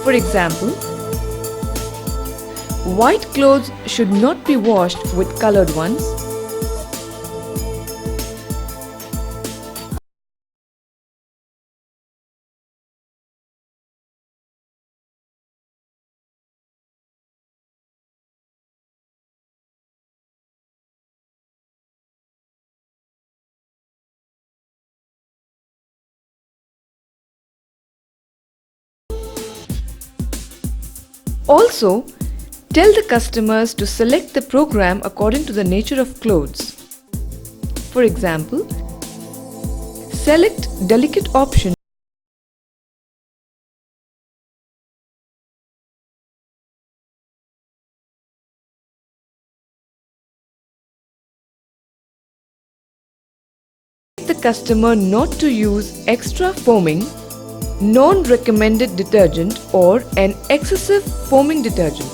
For example, white clothes should not be washed with colored ones. Also, tell the customers to select the program according to the nature of clothes. For example, select delicate option. The customer not to use extra foaming, non-recommended detergent or an excessive foaming detergent.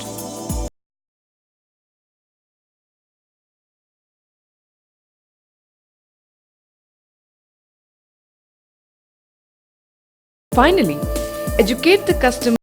Finally, educate the customer